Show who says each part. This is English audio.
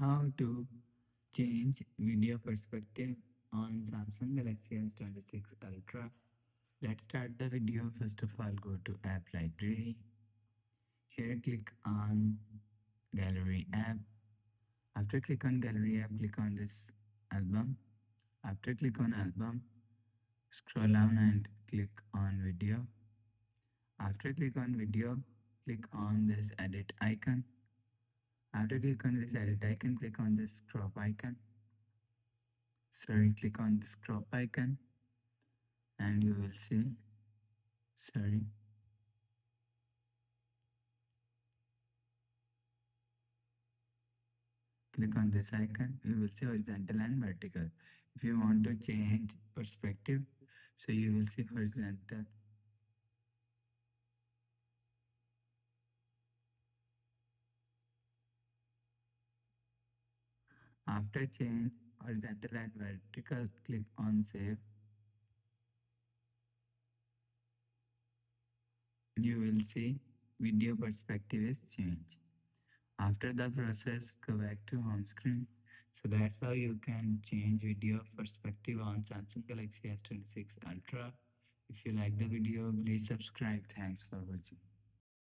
Speaker 1: How to change video perspective on Samsung Galaxy S26 Ultra. Let's start the video. First of all, go to App Library. Here, click on Gallery app. After click on Gallery app, click on this album. After click on album, scroll down and click on video. After click on video, click on this edit icon. After click on this edit icon, click on this crop icon. Click on this crop icon and you will see, sorry, click on this icon, you will see horizontal and vertical. If you want to change perspective, so you will see horizontal. After change horizontal and vertical, click on save. You will see video perspective is changed. After the process, go back to home screen. So that's how you can change video perspective on Samsung Galaxy S26 Ultra. If you like the video, please subscribe. Thanks for watching.